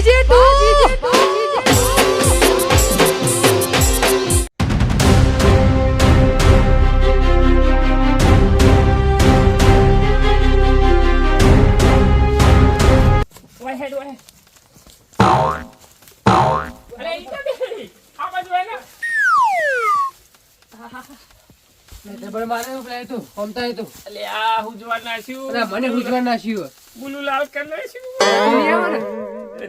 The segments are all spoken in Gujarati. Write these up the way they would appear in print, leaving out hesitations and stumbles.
DJ 2 ડબલ મારે પેલા તું કોમતા તું અલે આ હુજવા નાખ્યું અરે મને હુજવા નાખ્યું ગુલુલાલ કર નાખ્યું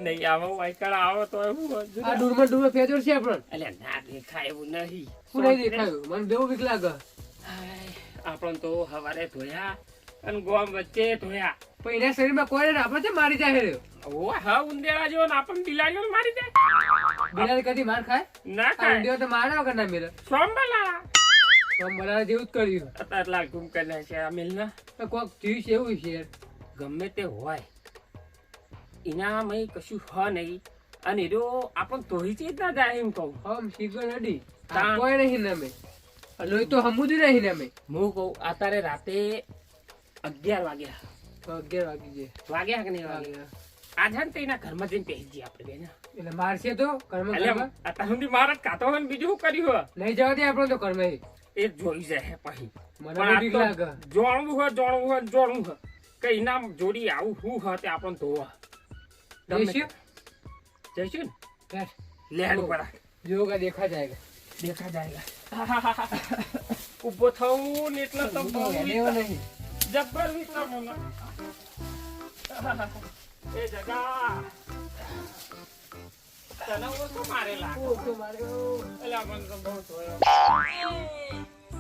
નહીં આવો વાયકળ આવો તો હું આ ડૂરમાં ડૂમે ફેજર છે આપણને અલે ના દેખાય એવું નહીં શું નહીં દેખાયું મને બેવું બીક લાગે આપણ તો હવારે ધોયા અને ગોમ વચ્ચે ધોયા પણ એના શરીરમાં કોઈ ને આપણે મારી જાય રે ઓ હા ઉંદેડા જો ને આપણ બિલાડીઓ મારી દે બિલાડી કદી માર ખાય ના ખાય ઉંદેડો તો મારા વગર ના મેલે સોમબલા તો મને જેવું જ કર્યું આટલા ગુમ કરે છે આ મિલના તો કોક થયું છે એવું છે ગમે તે હોય એનામાં કશું હ નહીં અને એનો આપણ તોડી જ ના જાય એમ કહું હમ શીખર હડી તાણ. કોઈ નહીં નમે લોહી તો હમુદ નહીં નમે હું કહું અત્યારે રાતે 11 વાગ્યા તો 11 વાગી જાય વાગ્યા કે નહીં વાગ્યા આજે ને તેના ઘરમાં જઈને પહેરી જઈએ આપણે બેન એટલે મારશે તો કર્મ એટલે અત્યાર સુધી મારા કાતો હોય ને બીજું શું કર્યું નહીં જવા દે આપણો તો કર્મ એ જોઈ જાય પછી મને પણ બીક આ લાગે તો જોણવું હોય કઈ નામ જોડી આવું શું હોય તે આપણને ધોવા જઈશું જઈશું ને બેઠ. લેડ ઉપર જો કા દેખા જાયગા દેખા જાયગા ઉભો થવું ને એટલે તો બહુ લેવો નહીં જબ્બર વિચાર મને એ જગા તને ઓછો મારેલા ઓ તો માર્યો અલ્યા મને તો બહુ જોયો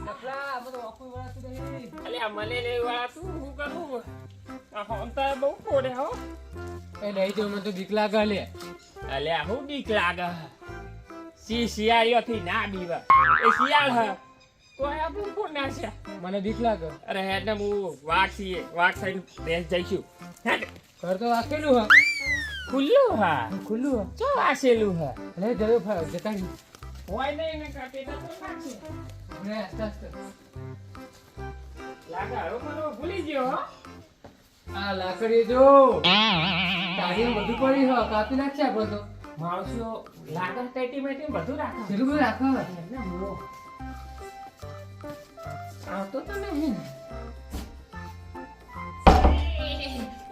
નકલા બધો આખું વળાતું નહીં અલ્યા મને નહીં વાળા તું શું કરું આ હોમતા બહુ કોડે હો એ નહીં તો મને તો બીક લાગે લે અલ્યા હું બીક લાગે શિયાળીઓથી ના બીવા એ શિયાળ હ તો આપણું કોણ ના છે મને બીક લાગે અરે હેડ ને હું વાઘ સાઈડ બેસ જઈશું હેડ ઘર તો વાકેલું હા ખુલ્લું હા ખુલ્લું હા ચો વાસેલું હા લે જયો ફાવ જતા નહીં હોય નહીં ને કાપી તો નાખશે લે આસ્તે આસ્તે લાગે હવે મને ભૂલી ગયો હો આ લાકડી જો તારી બધું પડી હો કાપી નાખશે આપણે તો માણસો લાગે ટેટી મેટી બધું રાખે કેટલું બધું રાખો એટલે મો આવતો તો નહીં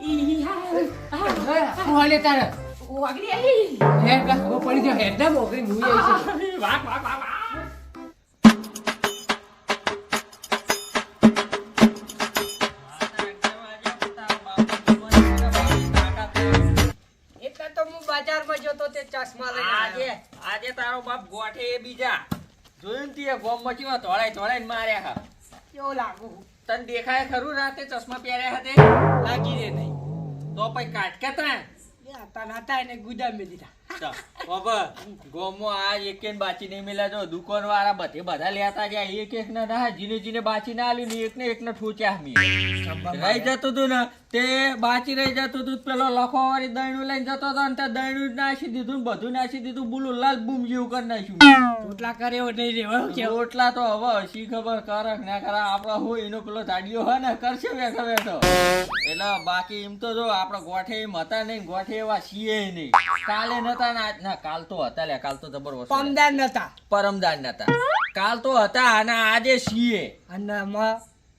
હું હાલે તારે વાગડી આવી હેડ કા ખબર પડી જાય હેડ ના મોકરી મુઈ આવી છે વાહ એટલે તો હું બજારમાં જતો તે ચશ્મા લઈને આજે તારો બાપ ગોઠે એ બીજા જોયું ને તે ગોમમાં કેવા ધોળાઈ માર્યા હા કેવો લાગુ તને દેખાય ખરું રાતે ચશ્મા પહેર્યા હતા લાગી રે નહીં તો પછી કાટકા તા એ હતા હતા એને ગુદા મેં દીધા બાબા ગોમમાં આ એક બાચી નહીં મેલા જો દુકાન વાળા બધા લેતા ગયા એક ને ના જીને બાચી ના આલ્યું ને એકને એકને ઠોચ્યા મી રહી જતું તું ને તે બાચી રહી જતું તું પેલો લખો વાળી દહીણું લઈને જતો હતો ને તે દહીણું નાસી દીધું ને બધું નાસી દીધું બોલું લાલ બૂમ જેવું કરી નાખ્યું રોટલા કરે એવો નહીં રેવો કેવો રોટલા તો હવે શી ખબર કરે ના કરે આપડે હોય એનો પેલો તાડિયો હોય ને કરશે બેઠો બેઠો એટલે બાકી એમ તો જો આપડે ગોઠે એમ હતા નહીં ગોઠે એવા છીએ નહીં કાલે નતા ને આજ ના કાલ તો હતા લે કાલ તો જબર વસ્તુ પમદાર નતા પરમદાર નતા કાલ તો હતા અને આજે છીએ અને માં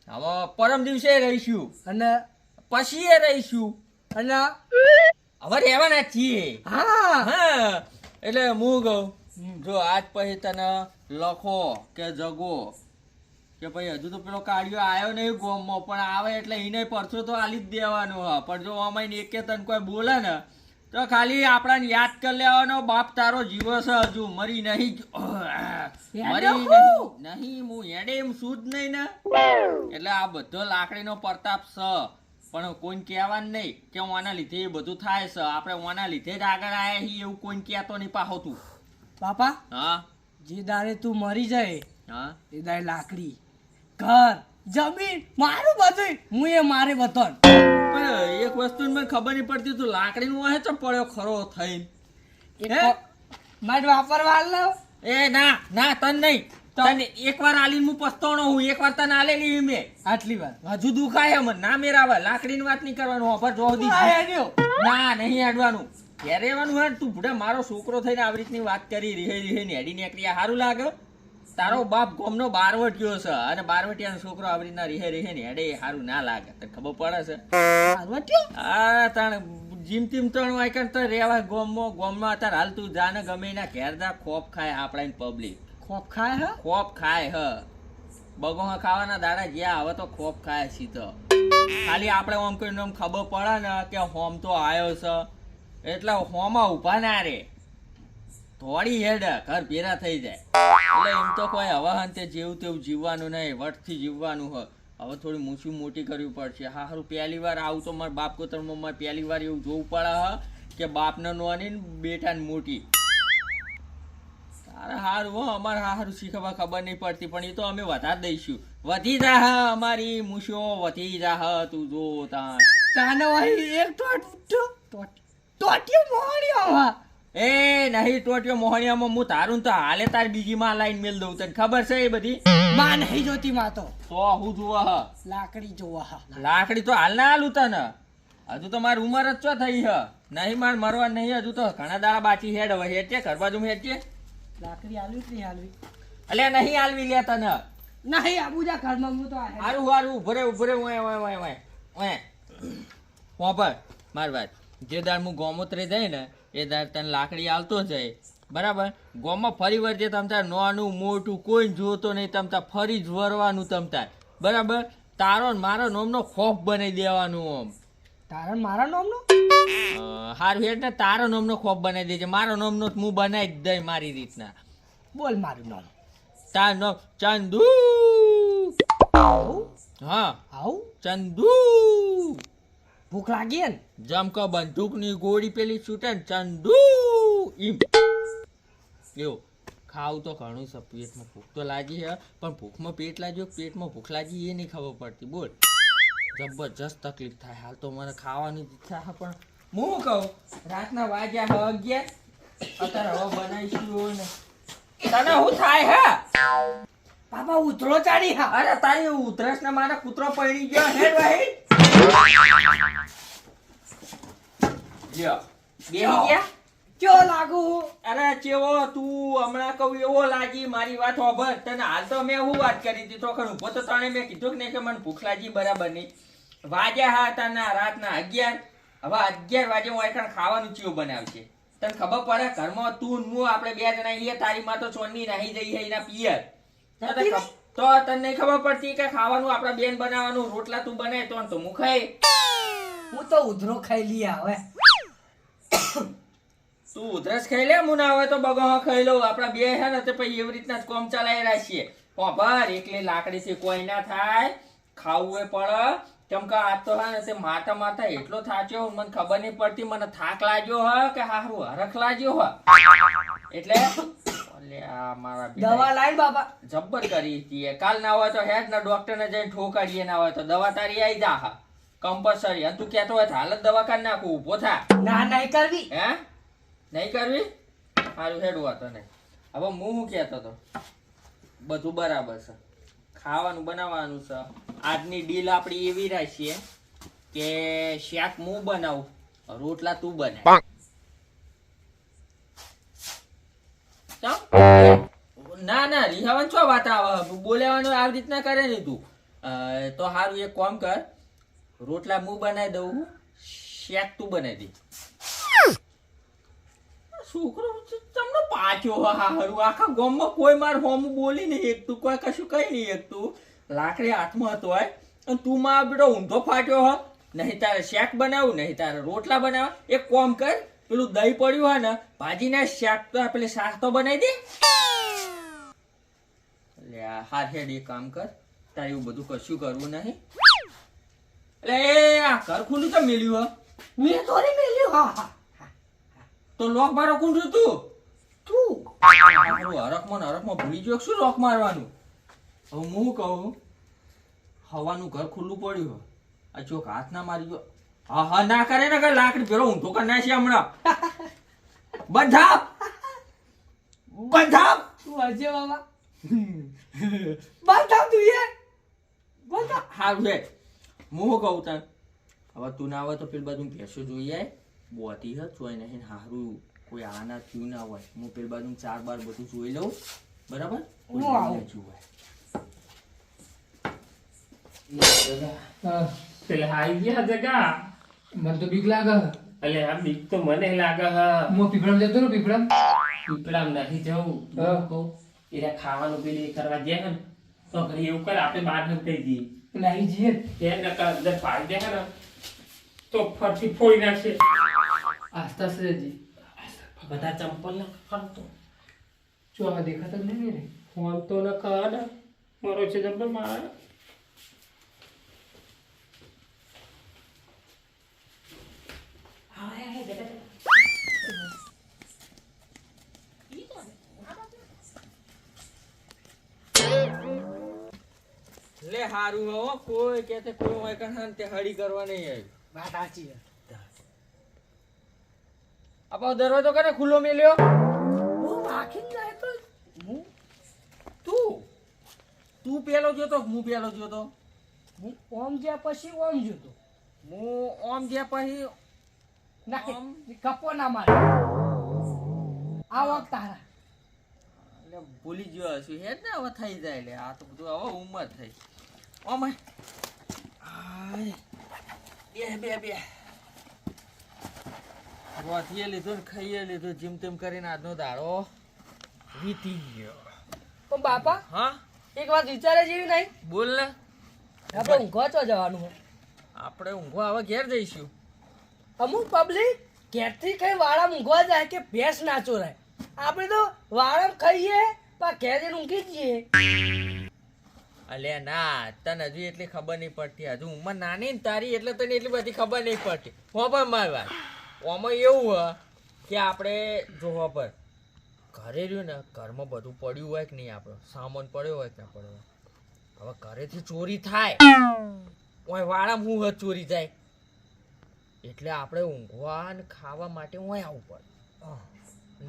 હવે પરમ દિવસે રહીશું અને પછી એ રહીશું અને હવે રહેવાના છીએ હા હા એટલે હું કહું જો આજ પછી તને લખો કે જગો કે ભાઈ હજુ તો પેલો કાઢ્યો આવ્યો નહીં ગોમમાં પણ આવે એટલે એને પરસો તો આલી જ દેવાનો હા પણ જો અમાઈને એકે તને કોઈ બોલે ને તો ખાલી આપણાને યાદ કરી લેવાનો બાપ તારો જીવો છે હજુ મરી નહીં નહીં હું હેડે એમ શું જ નહીં ને એટલે આ બધો લાકડીનો પ્રતાપ છે પણ કોઈ કહેવાનું નહીં કે ઓના લીધે એ બધું થાય છે આપણે ઓના લીધે જ આગળ આવ્યા છીએ એવું કોઈ કહેતો નહીં પાહો તું બાપા હા જે દાડે તું મરી જાય હા એ દાડે લાકડી ઘર જમીન મારું બધું હું એ મારે બતન પણ એક વસ્તુ મને ખબર નહીં પડતી તું લાકડીનું હોય તો પડ્યો ખરો થઈને મારે વાપરવા આલો એ ના ના તન નહીં તને એકવાર આલીને હું પસ્તાણો હું એકવાર તને આલેલી મેં આટલી વાર હજુ દુખાય મને ના મેરાવે લાકડીની વાત નહીં કરવાનું ઓફર જો દી ના નહીં અડવાનું ઘેર રહેવાનું હોય ને, તું ભૂડા મારો છોકરો થઈને આવી રીતની વાત કરી રીહે નેડી નીકળી આ સારું લાગે? તારો બાપ ગોમનો બારવટીયો છે અને બારવટીયાનો છોકરો આવી રીતના રીહે નેડે સારું ના લાગે. તને ખબર પડે છે? પાર્વતીયો આ તાણ જીમ તીમ ત્રણ વાયકણ તો રેવા ગોમમાં અત્યારે હાલ તું જાને ગમે એના ઘેર જા, ખોપ ખાય આપણા પબ્લિક, ખોપ ખાય હે ખોપ ખાય હ બગોમાં ખાવાના દાડા જ્યાં હવે તો ખોપ ખાય સીધો. ખાલી આપણે આમ કોઈને આમ ખબર પડે ને કે હોમ તો આવ્યો છે એટલે હોમાં ઊભા ના રે, થોડી હેડ ઘર ભેરા થઈ જાય. એટલે એમ તો કોઈ હવે અંતે જેવું તેવું જીવવાનું નહીં, વટથી જીવવાનું હોય. હવે થોડી મૂછું મોટી કરવી પડશે. હા હારું પહેલી વાર આવું તો મારા બાપ કોતરમાં મારે પહેલી વાર એવું જોવું પડે હ કે બાપને નોની ને બેટાને મોટી. તારે હારું હો, અમારે હારું શીખવા ખબર નહીં પડતી પણ એ તો અમે વધારે દઈશું. વધી જા અમારી મૂછો વધી જા, તું જો તાણ. તાને વહી એક ટોટિયો મોહણ્યો હા. એ નહીં ટોટિયો મોહણિયામાં હું તારું તો હાલે તાર બીજી માં લાઈન મેલ દઉં. તને ખબર છે એ બધી? માં નહીં જોતી માં તો હું જોવા હ લાકડી જોવા હા. લાકડી તો હાલ ના હાલું તને, હજુ તો મારી ઉંમર જ ચો થઈ હ. નહીં માર મરવા નહીં, હજુ તો ઘણા દાડા બાકી હેડ. હવે હેડ છે ઘર બાજુ હેડ છે. લાકડી આલવી કે નહીં આલવી? અલ્યા નહીં હાલવી લે તને. નહીં આબુજા ઘરમાં હું તો આ હારું હારું ઉભરે ઓય પોપર માર વાત. જે દાડ હું ગોમોત્રે જાય ને એ દાડ તને લાકડી આલતો જાય બરાબર. ગોમાં ફરી વળજે તમતાર નાનું મોટું કોઈ જોતો નહીં, તમતાર ફરી જ વરવાનું તમતાર બરાબર. તારો ને મારો નોમનો ખોફ બનાવી દેવાનું. આમ તારા મારા નામનો હારું હેડ ને તારો નોમનો ખોફ બનાવી દેજે. મારો નોમનો હું બનાવી જ દઈ મારી રીતના. બોલ મારું નામ. તાર નામ ચંદુ. હા આવું ચંદુ. ભૂખ લાગી ને જમકો બંદૂકની ગોળી પેલી છૂટે ને ચંદુ ઈમ એવું ખાવું તો ઘણું છે. પેટમાં ભૂખ તો લાગી છે પણ ભૂખમાં પેટ લાગ્યો પેટમાં ભૂખ લાગી એ નહીં ખબર પડતી. બોલ જબરજસ્ત તકલીફ થાય. હાલ તો મને ખાવાની ઈચ્છા છે પણ હું કહું રાતના વાગ્યા 11 અત્યારે હવે બનાવીશું ને તને શું થાય હે? બાપા ઉતરો ચાડી હા. અરે તારી ઉધરસ ને મારા કૂતરો પડી ગયો હેડ ભાઈ. લ્યો બેહી ગયા. ક્યો લાગુ? અરે ચેવો તું હમણાં કહું એવો લાગી. મારી વાત હોભર. તને હાલ તો મેં હું વાત કરી હતી તો ખરું ઉભો તો તને મેં કીધું કે નહીં કે મને ભૂખ લાગી બરાબર નહીં. વાગ્યા હા તાના રાતના 11. હવે 11 વાગે હું એકણ ખાવાનું ચીવું બનાવશે. તને ખબર પડે ઘરમાં તું હું આપણે બે જણા છીએ. તારી માં તો સોની નાહી જઈ છે એના પિયર. તો તને નહીં ખબર પડતી કે ખાવાનું આપડા બેન બનાવવાનું. રોટલા તું બનાય તો હું ખાઈ. હું તો ઉધરો ખાઈ લી હવે. તું ઉધરસ ખાઈ લે હું ના હોય તો બગો ખાઈ લઉં. આપડા બે છે ને તે પછી એવી રીતના જ કોમ ચલાવી રાખીએ. ભાર એકલી લાકડી થી કોઈ ના થાય. ખાવું એ પડે. કેમ કે આજ તો હા ને તે માતા માતા એટલો થાચ્યો મને ખબર નહીં પડતી. મને થાક લાગ્યો હ કે હારું હરખ લાગ્યો હ એટલે મારા દવા લાઈ બાપા. જબ્બર કરી હતી. કાલ ના હોય તો હેડ ના ડોક્ટર ને જઈને ઠોકાડીએ. ના હોય તો દવા તારી આવી જા હા કમ્પલસરી. અને તું કહેતો હોય તો હાલ જ દવા કાઢ નાખું. ઉભો થા. ના નહીં કરવી. હે નહીં કરવી? સારું હેડવા તને. હવે હું શું કહેતો હતો બધું બરાબર છે. ખાવાનું બનાવવાનું છે. આજની ડીલ આપણી એવી રાખીએ કે શાક હું બનાવું રોટલા તું બનાવ. ના ના રિહાવન છો વાત આવે બોલેવાનું આવી રીતના કરે ને તું. તો સારું એક કામ કર રોટલા હું બનાવી દઉં શાક તું બનાવી દે. છોકરો તમને પાછો હારું આખા ગામમાં કોઈ માર હોમ બોલી નહીં એકતું કોઈ કશું કઈ નહીં એકતું. લાકડી હાથમાં હતો હોય અને તું માં બેટો ઊંધો ફાટ્યો હ. નહીં તારે શાક બનાવું નહીં તારે રોટલા બનાવવા. એક કામ કર પેલું દહીં પડ્યું હોય ને ભાજીને શાક તો પેલી શાક તો બનાવી દે. હાર હેડ એક કામ કર તારે એવું બધું કશું કરવું નહીં. એટલે એ આ ઘર ખુલ્લું તો મેલ્યું હ મેં તો નહીં મેલ્યું. હા તો લોક મારો કોણ છું તું? તું હરખમાં ભૂલી ગયો શું લોક મારવાનું? હવે હું કહું હવાનું ઘર ખુલ્લું પડ્યું આ ચોક હાથ ના મારી ગયો. હા હા ના કરે ને કે લાકડી પેલો ઊંધો કરી નાખી હમણાં. બધા તું હજે બાબા. બાધા તું એ બાધા. હારું છે હું કહું તને હવે તું ના આવે તો પેલું બધું ભેંસો જોઈ આય બોતી હે ચોય નહીં હારું કોઈ આના થયું ના હોય હું પેલી બાજુ 4 બાર બધું જોઈ લઉં બરાબર કોઈ હું આવું. નહીં થયું હોય. હા, પેલા આવી ગયા જગા મને તો બીક લાગે છે. એટલે આ બીક તો મને લાગે હ હું પીપળામાં જતો રહું, પીપળામાં. પીપળામ નથી જવું હા. કહું એટલે ખાવાનું પેલી કરવા જાય ને તો ઘરે એવું કરે આપણે બહાર નીકળી જઈએ નાહી જઈએ. તે નકર અંદર પાડી દે ને તો ફરથી ફોડી નાખશે આસ્તા સજી. બધા ચંપલ ને ફરતો જો આ દેખાતા જ નહીં ને. ફોન તો ન કર મારો છે જબર મારે લે હારું હો કોઈ કે તે કોઈ હોય કણ તે હળી કરવા નહીં આવ્યું. વાત સાચી છે. આપણો દરવાજો કરે ખુલ્લો મેલ્યો હું વાંખી જ જાય તો હું તું પેલો જોતો હું પેલો જોતો હું ઓમ જ્યાં પછી ઓમ જોતો હું ઓમ ગયા પછી નાખે આમ? કપો ના મારે આ વખત તારા એટલે ભૂલી ગયો હશું હેડ ને હવે થઈ જાય લે આ તો બધું હવે ઉંમર થઈ ઓમ આય બે રોથીએ લીધું ને ખાઈએ લીધું જેમ તેમ કરીને આજનો દાડો વીતી ગયો. પણ બાપા હા એક વાત વિચારે જેવી નહીં બોલ ને આપણે ઊંઘવા ચો જવાનું હોય આપણે ઊંઘવા હવે ઘેર જઈશું. અમુક પબ્લિક ઘેરથી કઈ વાળા ઊંઘવા જાય કે ભેંસ ના ચોરાય આપણે તો વાળા ખાઈએ પણ ઘેર જઈને ઊંઘી જ જઈએ. અલ્યા ના તને હજુ એટલી ખબર નહીં પડતી હજુ ઉંમર નાની ને તારી એટલે તને એટલી બધી ખબર નહીં પડતી હો પણ મારી વાત આમાં એવું હોય કે આપણે જો પર ઘરે રહ્યું ને ઘરમાં બધું પડ્યું હોય કે નહીં આપણો સામાન પડ્યો હોય કે ના પડ્યો હોય. હવે ઘરેથી ચોરી થાય ઓય વાળામાં હું હદ ચોરી જાય એટલે આપણે ઊંઘવા ને ખાવા માટે ઓય આવવું પડે.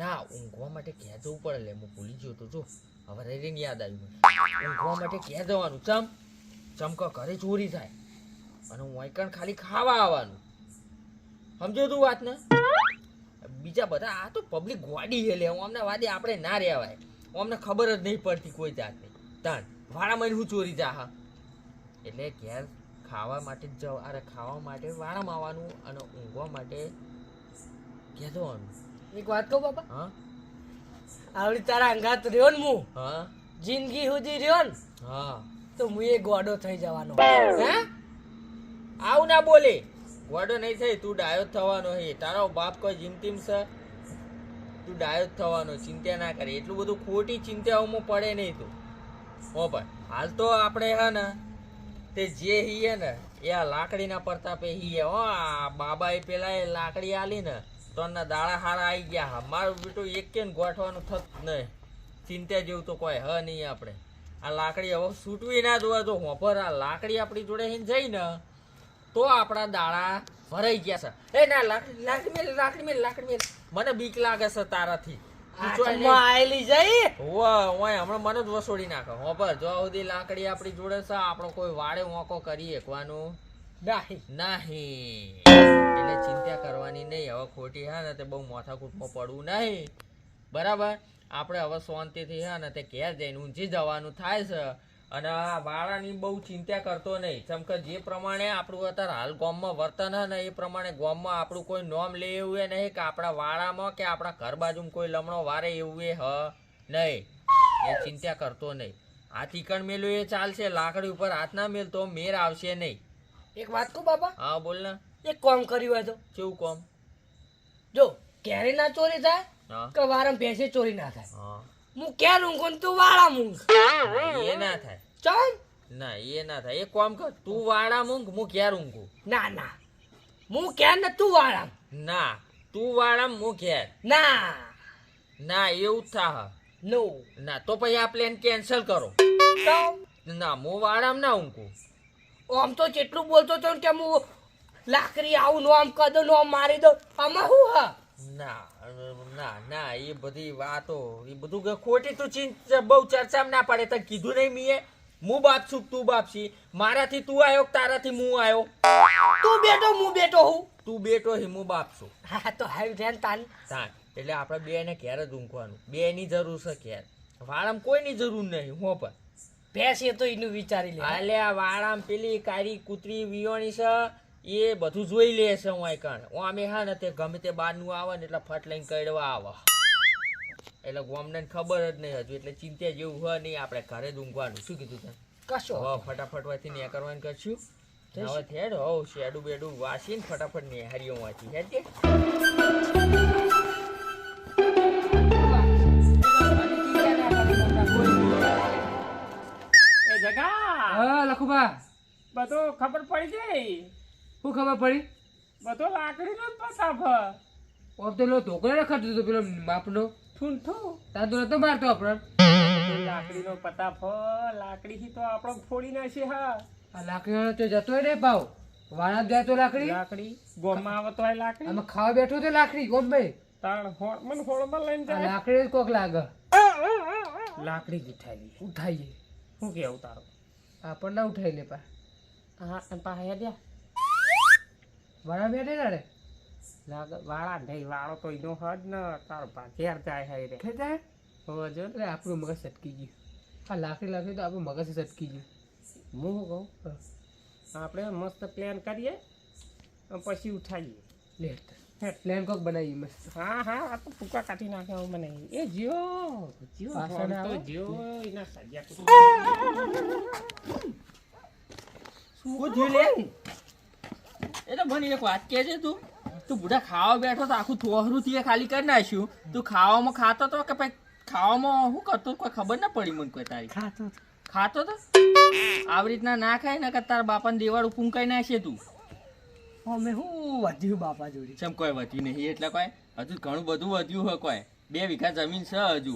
ના ઊંઘવા માટે ક્યાં જવું પડે લે હું ભૂલી ગયો તો જો હવે રેડીને યાદ આવ્યું મને. ઊંઘવા માટે ક્યાં જવાનું ચમકો ઘરે ચોરી થાય અને હું કણ ખાલી ખાવા આવવાનું સમજો તું વાત ને. બીજા બધા આ તો પબ્લિક ગોડી છે લે અમને વાદે આપણે ના રહેવાય અમને ખબર જ નહીં પડતી કોઈ જાતની તાણ વાળામાં હું ચોરી જા હા એટલે ઘેર ખાવા માટે જ જવા અરે ખાવા માટે વાળામાં આવવાનું અને ઊંઘવા માટે ક્યાં જવાનું. એક વાત કહું બાપા હા આવડી તારા અંગાત રહ્યો ને હું હા જિંદગી સુધી રહ્યો ને હા તો હું એ ગોડો થઈ જવાનો. હે આવું ના બોલે ગોડો નહીં થઈ તું ડાયો જ થવાનો હે તારો બાપ કોઈ જીમતીમ છે તું ડાયો જ થવાનો ચિંતા ના કરે એટલું બધું ખોટી ચિંતાઓમાં પડે નહીં તું હો પણ હાલ તો આપણે હે ને તે જે હીએ ને એ આ લાકડીના પ્રતાપે હીએ હો આ બાબાએ પેલા એ લાકડી આલી ને તો ના દાડા હારા આવી ગયા હા મારું બેટું એક કે ગોઠવાનું થત નહીં ચિંતા જેવું તો કોઈ હ નહીં આપણે આ લાકડી હવે છૂટવી ના જોવા તો હોપર આ લાકડી આપણી જોડે હીને જઈ ને તો આપણા દાડા ભરાઈ ગયા છે એ ના લાકડી મેલ મને બીક લાગે છે તારાથી આયેલી જઈ હમણાં મને જ વસોડી નાખે હોપર જો સુધી લાકડી આપણી જોડે છે આપણો કોઈ વાડે વાંકો કરી શકવાનું નહીં એટલે ચિંતા કરવાની નહીં હવે ખોટી હે ને તે બહુ માથાકૂટમાં પડવું નહીં બરાબર આપણે હવે શાંતિથી હે ને તે ઘેર જઈને ઊંઘી જવાનું થાય છે અને આ વાળાની બહુ ચિંતા કરતો નહીં કેમ કે જે પ્રમાણે આપણું અત્યારે હાલ ગામમાં વર્તન હે ને એ પ્રમાણે ગામમાં આપણું કોઈ નોમ લે એવું એ નહીં કે આપણા વાળામાં કે આપણા ઘર બાજુમાં કોઈ લમણો વારે એવું એ હ નહીં એ ચિંતા કરતો નહીં હાથ ઈકણ મેલું એ ચાલશે લાકડી ઉપર હાથ ના મેલ તો મેર આવશે નહીં. એક વાત કહું બાપા હા બોલ ને એક કામ કર્યું હોય તો કેવું કોમ જો કેરી ના ચોરી થાય હા કે વારમ ભેંસે ચોરી ના થાય હા હું ક્યાં ઊંઘું ને તું વાળા ઊંઘ એ ના થાય ચાલ ના એ ના થાય એક કામ કર તું વાળા ઊંઘ હું ઘેર ઊંઘું ના ના હું ક્યાં ને તું વાળા ના તું વાળા હું ઘેર ના ના એવું જ થા નો ના તો પછી આ પ્લાન કેન્સલ કરો તો ના હું વાળામાં ના ઊંઘું આમ તો જેટલું બોલતો હતો ને કે હું લાકડી આવું નો આમ કદો નો આમ મારી દઉં આમાં શું હા ના ના ના એ બધી વાતો એ બધું ખોટી તું બહુ ચર્ચામાં ના પડે તને કીધું નહીં મીએ હું બાપ છું તું બાપ છી મારાથી તું આવ્યો તારાથી હું આવ્યો તું બેઠો હું બેઠો હું તું બેટો હિમુ બાપ છું હા તો હાલ ધ્યાન તાન તાન એટલે આપણે બે ને ઘેર જ ઊંઘવાનું બે ની જરૂર છે ઘેર વાળામ કોઈની જરૂર નહીં હું પણ ભેંસ એ તો એનું વિચારી લે હાલે આ વાળામ પેલી કારી કૂતરી વિયોણી છે એ બધું જોઈ લે છે હું કણ હું અમે હા ને તે ગમે તે બહારનું આવે ને એટલે ફટ લઈને કડવા આવે એટલે ગોમને ખબર જ નહીં હજુ એટલે ચિંતા જેવું હોય નહીં આપણે ઘરે જ ઊંઘવાનું શું કીધું તને કશો હવે ફટાફટ વાંચી ને કરવાનું કરશું હવે થેડ હોવ શેડું બેડું વાસીને ફટાફટ ને હરિયો વાંચી હેડ કે એ જગા હા લખુભા બધો ખબર પડી ગઈ શું ખબર પડી બધો લાકડીનો જ પસાફ ઓમ તો પેલો ઢોકળા રખાતો હતો પેલો માપનો ઠૂંઠું તાર તો નતો મારતો આપણને લાકડીનો પતાફ લાકડીથી તો આપણો ફોડી નાખશે હા આ લાકડીનો તો જતો રે ભાવ વાણા જાય તો લાકડી લાકડી ગોમાં આવે તો આ લાકડી આમાં ખાવા બેઠો તો લાકડી ગોમ ભાઈ તાણ હોળમાં લઈને આ જાય લાકડી જ કોક લાગે લાકડી જ ઉઠાવી ઉઠાઈએ શું કેવું તારું આપણને ના ઉઠાઈ લે પા હા પાસે દે વાણા બેઠે ના રે વાળા નહીં વાળો તો એનો હજ ને તારો ઘેર જાય હે રે ખેતા હવે જો અરે આપણું મગજ સટકી ગયું આ લાકડી લાકડી તો આપણું મગજ સટકી ગયું હું શું કહું આપણે મસ્ત પ્લાન કરીએ અને પછી ઉઠાઈએ લે પ્લેન કોક બનાવી મસ્ત હા હા આ તો ફૂકા કાઢી નાખે એવું મને એ જીઓ જીઓ પાછળ તો આવો. જીઓ એના સજ્યા શું થયું લે એ તો મને એક વાત કહે છે તું બુઢા ખાવા બેઠો તો આખું થોહરું થી ખાલી કરી નાખ્યું તું ખાવામાં ખાતો તો કે પછી ખાવામાં શું કરતો કોઈ ખબર ના પડી મને કોઈ તારી ખાતો તો આવી રીતના ના ખાય ને કે તારા બાપાને દેવાળું ફૂંકાઈ નાખશે તું અમે શું વધ્યું બાપા જોડી ચમ કોઈ વધ્યું નહીં એટલે કોઈ હજુ ઘણું બધું વધ્યું હોય કોઈ 2 વીઘા જમીન છે હજુ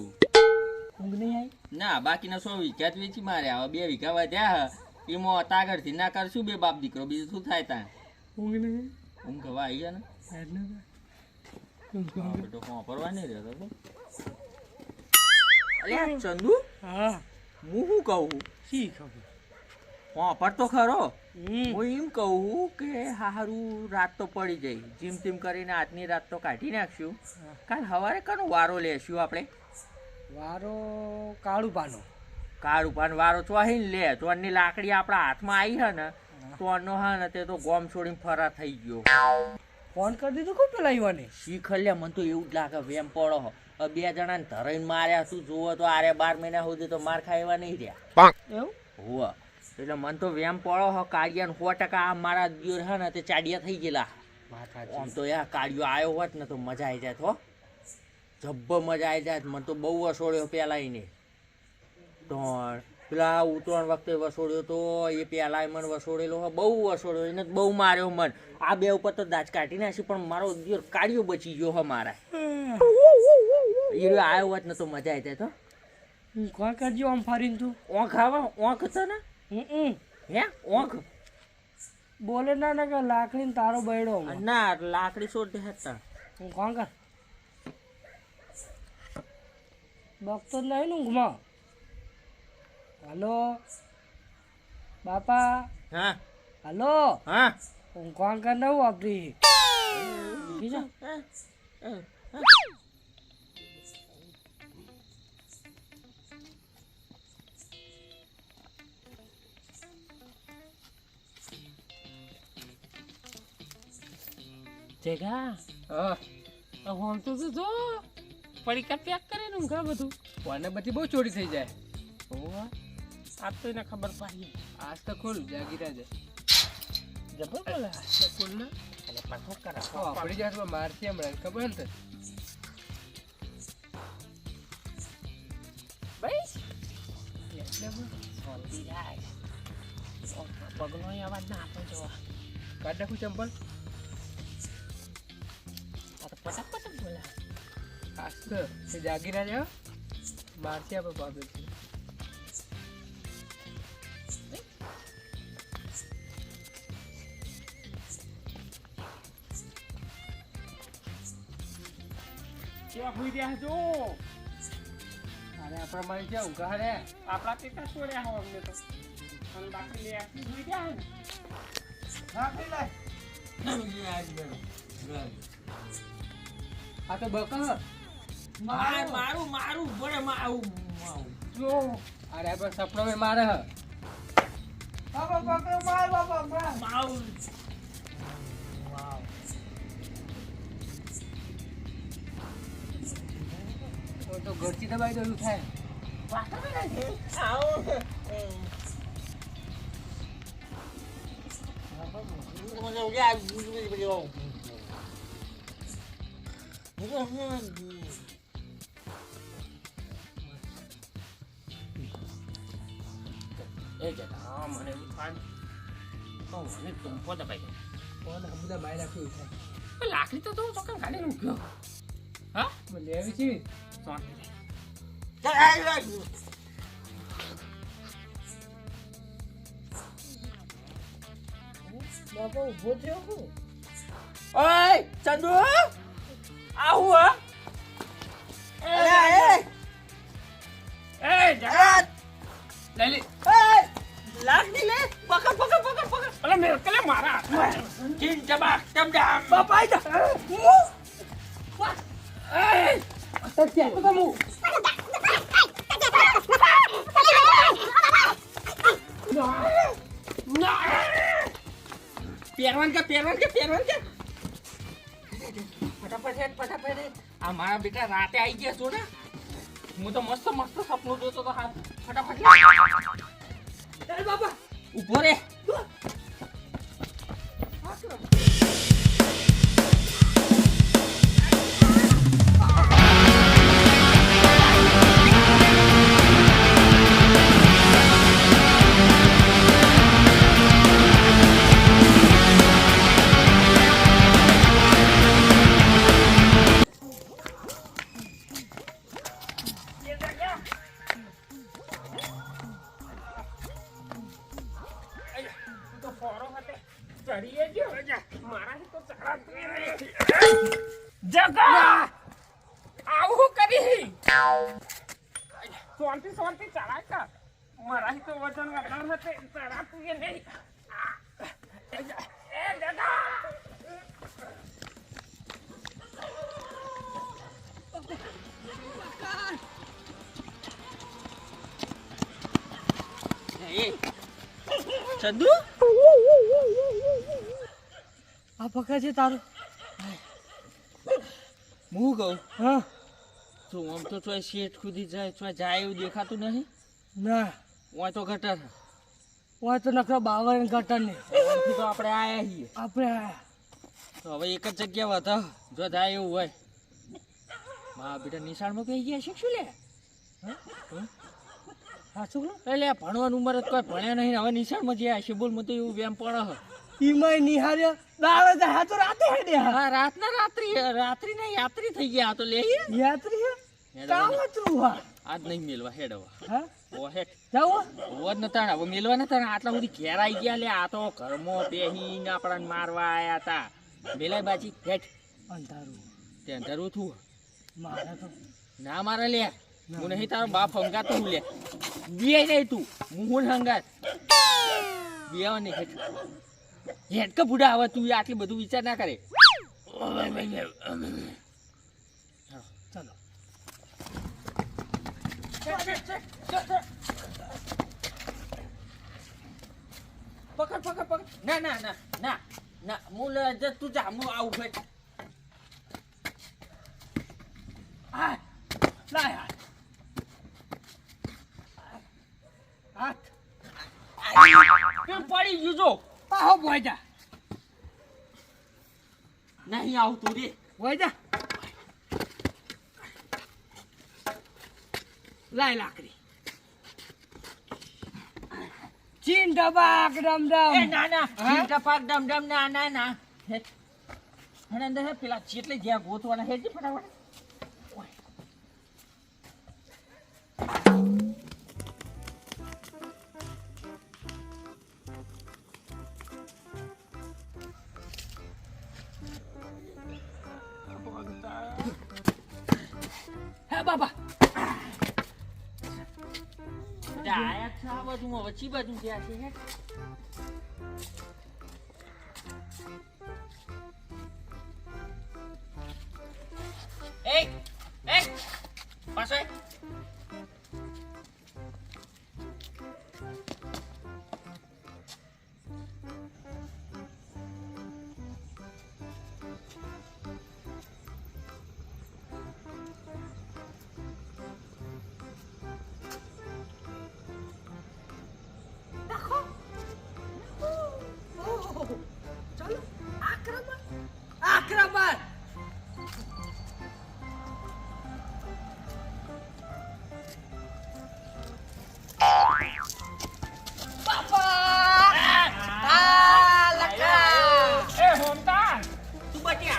ઊંઘ નહીં આવી ના બાકીના 100 વીઘા જ વેચી મારે હવે 2 વીઘા વધ્યા એમાં તાગડથી ના કરશું બે બાપ દીકરો બીજું શું થાય તાં ઊંઘ નહીં ઊંઘ હવે આવી ગયા ને હેડ હા, બેટો વાપરવા નહીં રહેતો તો. અલ્યા ચંદુ હા હું શું કહું શી ખબર વાપર તો ખરો હું એમ કહું કે હારું રાત તો પડી જાય જીમ તીમ કરીને આજની રાત તો કાઢી નાખશું કાલ સવારે કનો વારો લેશું આપણે વારો કાળું પાનો કાળું પાન વારો ચોહીને લે ચોરની લાકડી આપણા હાથમાં આવી હે ને ચોરનો હા ને તે તો ગોમ છોડીને ફરાર થઈ ગયો ફોન કરી દીધું કોઈ પેલા ઈવાને શીખલ્યા મને તો એવું જ લાગે વેમ પડો હો. હવે 2 જણાને ધરાઈને માર્યા તું જોવો તો આરે 12 મહિના સુધી તો માર ખાય એવા નહીં રહ્યા એવું હોવા એટલે મને તો વેમ પડો હો કાળિયાને 100% આ મારા દિયોર હે ને તે ચાડિયા થઈ ગયેલા આમ તો યાર કાળિયો આવ્યો હોત ને તો મજા આવી જાત હો જબ્બર મજા આવી જાત મને તો બહુ વસોડ્યો પેલા એને તો પેલા ઉતરણ વખતે વસોડ્યો તો એ પેલા મને વસોડેલો હો બહુ વસોડ્યો એને બહુ માર્યો મન આ બે ઉપર તો દાજ કાઢી નાખી પણ મારો દિયોર કાળિયો બચી ગયો હો મારા એ આવ્યો હોત ને તો મજા આવી જાય તો કોણ કરજો આમ ફરીને તું ઓંખ આવે ઓંખ હતો ને હે ઓંખ બોલે ના ના કે લાકડીને તારો બૈડો ના લાકડી છોડ હતા હું કોણ કર બગતો જ નહીં ને ઊંઘમાં હલો બાપા હા હલો હા હું કોણ કર નવું આપડી જગા હા હોમ તો જો પડીકા પેક કરે ને ઊંઘા બધું કોને બધી બહુ ચોરી થઈ જાય ઓવા આજ તો એને ખબર પડી આજ તો ખોલ જાગીરા છે જબર બોલે તો ખોલ ને એટલે પાછો કરા આપણી જાતમાં મારથી હમણાં ખબર ને બસ એટલે શાંતિ રાખ પગનો અવાજ ના આપો જો કાઢ નાખું ચંપલ આ તો પટક પટક બોલે આજ તો તે જાગીરા છે મારથી આપણે બાબે કેવા હોઈ રહ્યા છો અરે આપણા મારી છે ઊંઘા રે આપણા કેટલા છોડ્યા હો અમને તો અને બાકી લે હોઈ રહ્યા ને લાકડી લાય આ તો બકર મારું બોલે મારું જો અરે પણ સપનો મેં મારે હ બાપા પકડો માર બાપા માર મારું તો ઘરથી દબાઈ દઉં થાય એ જતા મને એવું થાય તો મને ટૂંપો દબાઈ ગયો કોણ બધા બાય રાખ્યું થાય પણ લાકડી તો ચોકન કાઢી મૂક્યો હા લેવી છે શાંતિ બાપા ઊભો થયો હું ઓય ચંદુ આવું હા એ જગા લઈ લે લાગની લે પકડ અલે મેં કલે મારા ચીન ચબાક ચમડામ બાપા આઈ જા તો ક્યાં તો હું પહેરવાન કે ફટાફટ આ મારા બેટા રાતે આવી ગયા છો ને હું તો મસ્ત સપનું જોતો તો હા ફટાફટ ચાલ બાપા ઉભો રે તો ફોરો હતે ચડીએ ગયો મારાથી તો ચારા જગા આવું કરી શાંતિ ચાલા કર મારાથી તો વજન વધારે હતે ચારા તું એ નહીં એ જગા ચંદુ આ પકડ છે તારું હું કહું હા તો આમ તો ચોય શેઠ ખુદી જાય એવું દેખાતું નહીં ના ઓય તો ગટર ઓય તો નખરા બાવળ ગટર ને ઓયથી તો આપણે આયા છીએ આપણે આયા. તો હવે એક જ જગ્યા હતા જો જાય એવું હોય મા બેટા નિશાળમાં કહી ગયા છે શું લે સાચું કહું? એટલે ભણવાની ઉંમર જ કોઈ ભણ્યા નહીં હવે નિશાળમાં જે હશે બોલ મને તો એવું વેમ પડે હ ઈમાય નિહાર્યા દાડે તો હાથો રાતે હેડે હા રાતના રાત્રિ ને યાત્રી થઈ ગયા આ તો લે યાત્રી હે કામ હતું હા આજ નહીં મેલવા હેડવા હા ઓ હેડ જાવ ઓજ નતા હવે મેલવા નતા ને આટલા સુધી ઘેર આવી ગયા લે આ તો ઘરમાં બેહીને આપણને મારવા આયા હતા મેલાય બાજી હેડ અંધારું તે અંધારું થયું મારા તો ના મારે લે હું નહીં તારો બાપ હંગાત હું લે બે નહીં તું હું હંગાત બેવા નહીં હેઠ હેઠ કે બુડા હવે તું આટલું બધું વિચાર ના કરે ચલો પકડ ના હું તું જા હું આવું ભાઈ હાથ લાય હાથ કેમ પડી ગયું જો પાહો બોયજા નહીં આવતું રે બોયજા લાય લાકડી ચીન ડબાક ડમ ડમ એ ના હા? ચીંટા પાક ડમ ના હે અંદર હે પેલા ચેટલે જ્યાં ગોતવાના હેજી ફટાફટ હે બાબા આયા છે આ બાજુમાં વચ્ચી બાજુ જ્યાં છે હે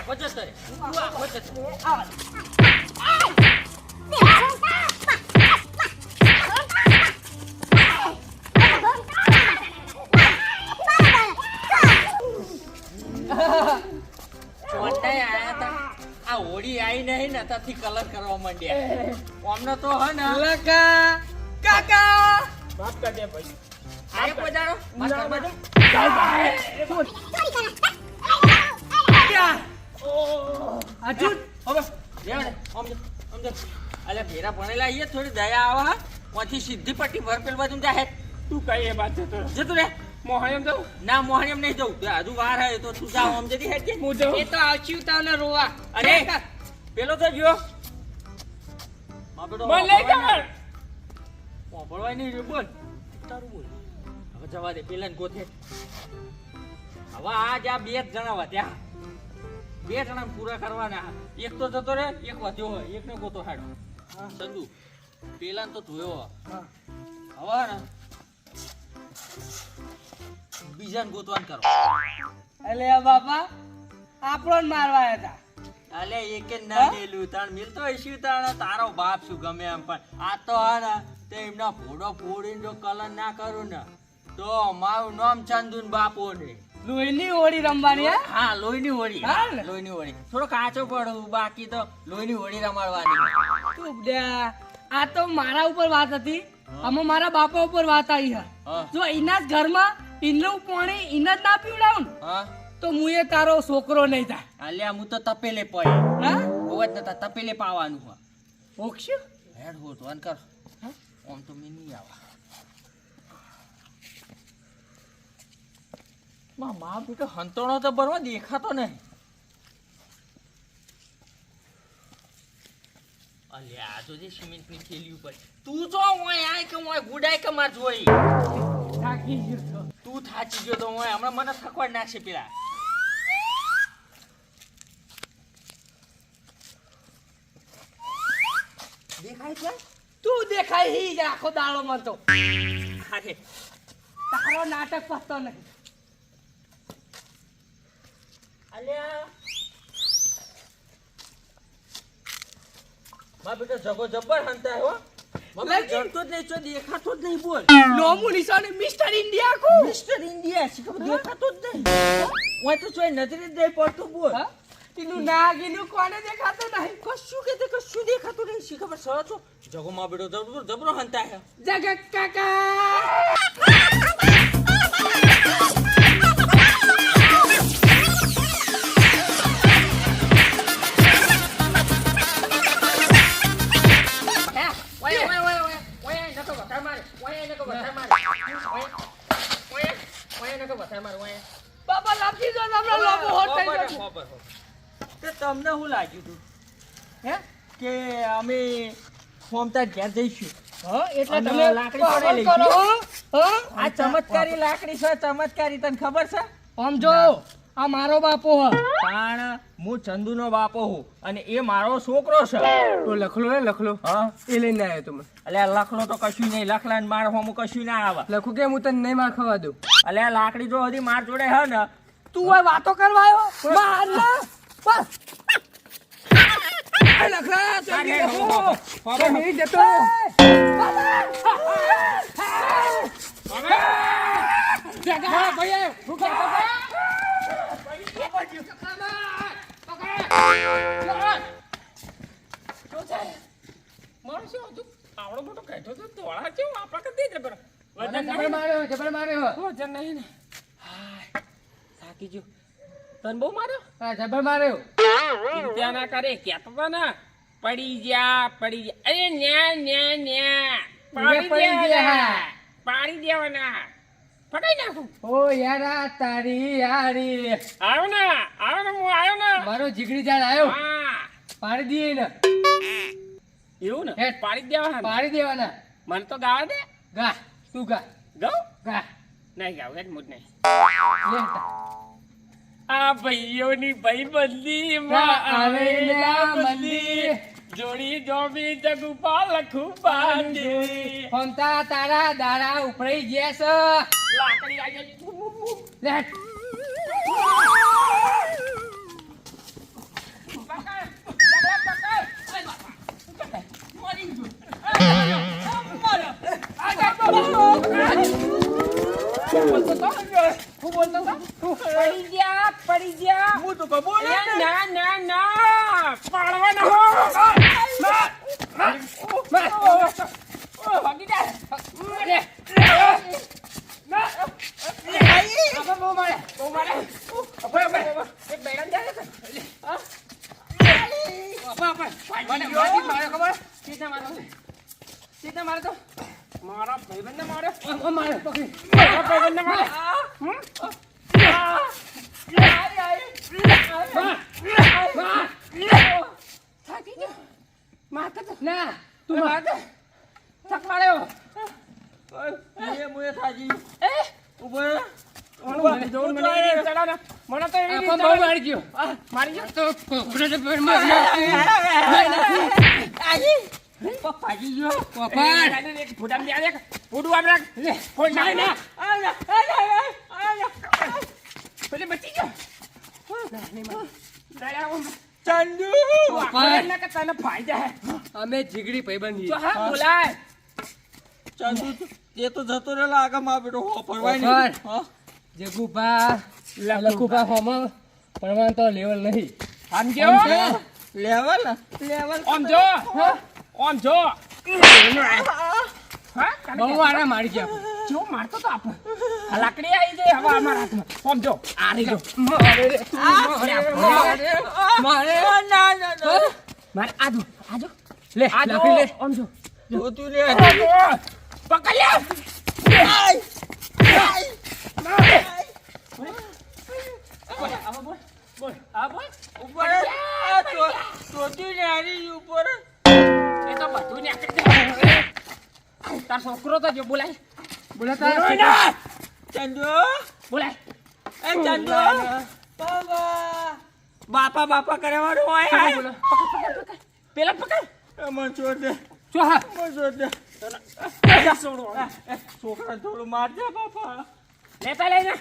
આખો જતો રે તું આખો જતો રે. ચોટાઈ આયા તા આ હોળી આવી નહીં ને ત્યાંથી કલર કરવા માંડ્યા અમને તો હે ને લકા કાકા માફ કર દે ભાઈ. આરે પધારો મસ્ત બધું અજુ હવે લેવા દે સમજો અલે ભેરા ભણેલા આઈએ થોડી દયા આવે હા ઓથી સીધી પટ્ટી ભર પેલ બાજુ જાહે તું કઈ એ વાત જતો રહે. જતું રે મોહન એમ જાઉં? ના મોહન એમ નહીં જવું હજુ વાર હે તો તું જાવ આમ જતી હેડ હું જાઉં. એ તો આવશું તમને રોવા અરે પેલો તો જો માપેડો મને લઈ જા. મોપડવાય નહીં રે બોલ તારું બોલ હવે જવા દે પેલા ગોથે હવે આજ આ બે જ જણા વધ્યા બે જણા પૂરા કરવાના એક તો જતો રે એક વધ્યો હોય એકને ગોતો હાડો સંદુ પેલા તો ધોયો હવે ને બીજાને ગોતવાન કરો અલે બાપા આપણો જ મારવા આવ્યા હતા અલે એકે ના મેલું તાણ મિલતો હશું તાણ તારો બાપ શું ગમે એમ પણ આ તો હા ને તે એમના ફોડો ફોડીને જો કલર ના કરું ને તો મારું નામ ચંદુન બાપો ને લોહીની હોળી રમવાની હે હા લોહીની હોળી હા ને? લોહીની હોળી થોડો કાચો પડું બાકી તો લોહીની હોળી રમાડવાની તું બ્યા, આ તો મારા ઉપર વાત હતી આમાં મારા બાપા ઉપર વાત આવી હે હા જો એના જ ઘરમાં એનું પાણી એને જ ના પીવડાવું ને હા તો હું એ તારો છોકરો નહીં થાય અલ્યા હું તો તપેલે પડે હા હોત નતા તપેલે પાવાનું હોય ઓક્ષું હેડ હોત વન કર ઓમ તો મેં નહીં આવા મા બેટો હંતોણો તો બરવા દેખાતો નહીં અલ્યા આ તો જે સિમેન્ટની થેલી ઉપર તું જો ઓય આય કે ઓય ગુડાય કે માર જોઈ થાકી ગયો છો. તું થાચી ગયો તો ઓય હમણાં મને થકવાડ નાખશે પેલા દેખાય છે તું દેખાય હી જ આખો દાડો માં તો હાથે તારો નાટક પસતો નહીં અલ્યા મા બેટો જગો જબ્બર હંતાય હો મને લેકિન- જડતો જ નહીં ચો દેખાતો જ નહીં બોલ નોમું નિશાની મિસ્ટર ઇન્ડિયા કો મિસ્ટર ઇન્ડિયા શીખર દેખાતો જ નહીં ઓય તો ચોય નજરે જ નહીં પડતું બોલ હા તીનું નાગીનું કોને દેખાતું નહીં કશું કે તે કશું દેખાતું નહીં શીખર સર છો જગો મા બેટો જબરો જબરો હંતાય જગત કાકા ઓય ઓય ઓય ઓય ઓય નકો વથા મારે ઓય નકો વથા મારે ઓય ઓય નકો વથા મારે ઓય બાબા લાપસી જો તમને લોબો હોટ થઈ ગયો તે તમને શું લાગ્યું તું હે કે અમે ફોમતા ઘેર જઈશું હા એટલે અને તમે લાકડી પડે પાગલ લઈશું. કરો હા આ ચમત્કારી લાકડી છે ચમત્કારી તને ખબર છે આમ જો આ મારો બાપો હ પણ હું ચંદુનો બાપો હું અને એ મારો છોકરો છે તો લખલો હે લખલો હા એ લઈને આવ્યો તમે એટલે લખલો તો કશું નહીં લખલા ને માર હોમું કશું ના આવે લખું કે હું તને નહીં માર ખાવા દઉં એટલે આ લાકડી જો હજી માર જોડે હે ને તું આ વાતો કરવા આવ્યો માર ના બસ આ લખલા તો અરે, ગયો. હો, હો, હો. તો નહીં જતો જગા ભાઈ હું આવડો મોટો કાઢ્યો તો ધોળા છે આપણા કરતી જબર જબર માર્યો વજન નહીં ને થાકી ગયો તને બહુ માર્યો હા જબર માર્યો ચિંતા ના કરે કેતો તો ને પડી જા અરે ન્યા ન્યા ન્યા પડી ગયા. પાડી દેવાના પટાઈ નાખું ઓ યારા તારી યારી આવ્યો ને હું આવ્યો ને મારો જીગડી જાણ આવ્યો હા પાડી દઈએ ને એવું ને હેઠ. પાડી જ દેવાના પાડી દેવાના મને તો ગાવા દે ગા તું ગા ગઉ ગા નહીં ગાવ હેડ મુજ નહીં લે આ ભાઈઓની ભાઈ બંધી આવે ના બંદી. જોડી જોબી જગુપા લખું બાંધી ફમતા તારા દાડા ઉપડી ગયા છે લાકડી આવી લે હું તો કબૂલ એ ના ના ના પાડવાનો હો ભાગી જા બહુ મારે એક બેડન જાય છે સીધા મારે તો મારા ભાઈબંધને મારે મારા ભાઈબંધને મારે ના તું મારે થક માર્યો મુએ થાજી ઉભો રહે. મને તો એવી રીતે મારી ગયો તો પપ્પાજી જો ફૂટામ દે આલે ફૂટું આમ રાખ લે ફોન ના ના પેલે બચી ગયો ચંદુ ના કે તને ફાયદા હે અમે જીગડી ભાઈબંધ તો હા બોલાય ચંદુ એ તો જતો રહેલો આગળ માં બેટો હો પરવાય ઓફર. નહીં હા જગુભા લખુભા હોમો પરમાન તો લેવલ નહીં સમજો લેવલ ઓમ જો ઓમ જો હા બહુ વાળા મારી ગયા જો મારતો તો આપ આ લાકડી આવી જાય હવે અમારા હાથમાં ઓમ જો આ રહી જો મારે ના ના ના મારે આજો લે આજો લાકડી લે ઓમ જો તું લે પકડ લે બોલ આ બોલ ઉપર ચોથી નાની ઉપર એ તો બધું ને તાર છોકરો તો જો બોલાય બોલાતા ચંદુ બોલાય એ ચંદુ બાપા બાપા કરવાનું હોય બોલો પેલા પકડ મન છોડ દે જો હા મન છોડ દે છોડો છોકરા થોડું માર દે બાપા લેતા લઈને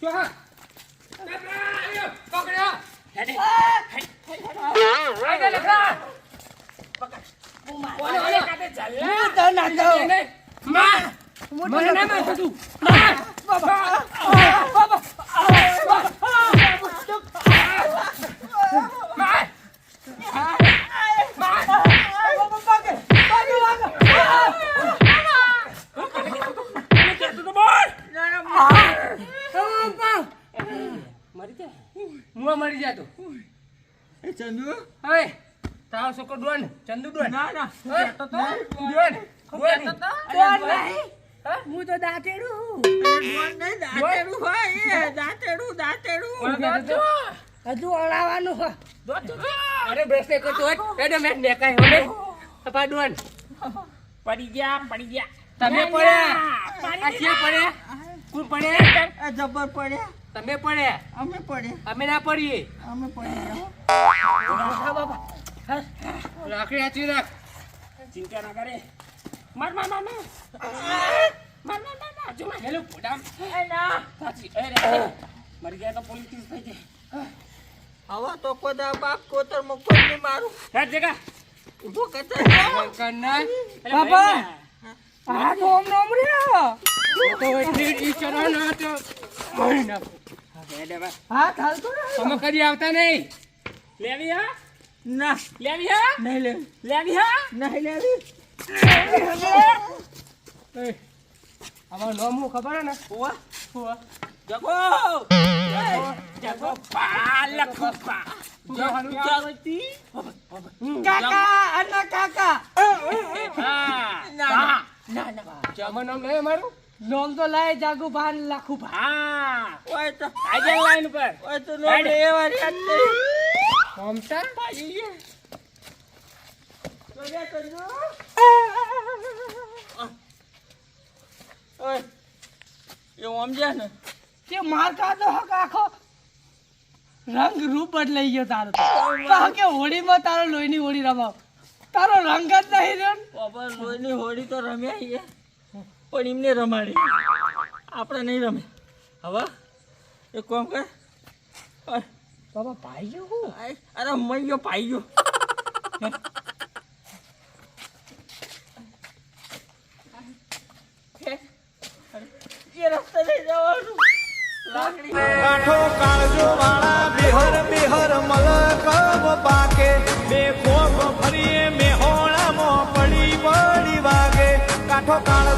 જો હા પકડ્યો હેડે આગે લખા પકડ ઓલે ઓલે કાતે ચાલ હું તો ના દઉં. માં મને ના માર તું મરી જાતો એ ચંદુ હવે તારો છોકરો ડોન ચંદુ ડોન ના ના ડોન કોણ નહીં? હું તો દાંતેડું. દાંતેડું હોય એ દાંતેડું હજુ અડાવાનું હોય. અરે બ્રશ ને કરતો હોય એડો મેં ને કાઈ હોને પપ્પા ડોન પડી ગયા તમે પડ્યા આ કે પડ્યા કોણ પડ્યા એ જબર પડ્યા તમે પડ્યા અમે પડ્યા અમે ના પડીએ અમે પડ્યા હા બાપા. હા. રાખડી હાચી રાખ ચિંતા ના કરે માર જો માં હેલો પોડામ એ ના સાચી એ રે મરી ગયા તો પોલીસ કેસ થઈ જાય હવે તો કોદા બાપ કોતર માં કોઈ નહીં મારું હેડ જગા ઉભો કરતા કરના બાપા. આ તો ઓમ નોમ રહ્યો. તો એટલી ઈ ચરો ના તો મરી ના હેડ હવે હા ચાલતો રહ્યો. તમે કદી આવતા નહીં લેવી હા ના લેવી હા નહીં લે લેવી હા નહીં લેવી અમાર નામ હું ખબર હે ને હોવા હોવા જગો જગો પાલક પા કાકા અન્ના કાકા. હા અમાર નામ નહીં અમારું નોમ તો લાય જાગુ ભાન લાખું ભા. હા ઓય તો આજે લાઈન ઉપર ઓય તો નો લે વારી આત મમતા પાજી ગયા તો જા ચંદુ ઓય એ ઓમ જા ને તે માર કાઢો હક આખો રંગ રૂપ બદલાઈ ગયો તારો તો. કહો કે હોળીમાં તારો લોહીની હોળી રમાવ. તારો રંગ જ નહીં રહ્યો ને. બાબા લોહીની હોળી તો રમ્યા છીએ પણ એમને રમાડી આપણે નહીં રમે હવે એક કામ કર ઓય, બાબા ભાઈ ગયો હું. અરે મઈ ગયો પાઈ ગયો એ રસ્તે લઈ જવાનું લાકડી કાઠો કાળજો વાળા બિહાર કાઠો કાળ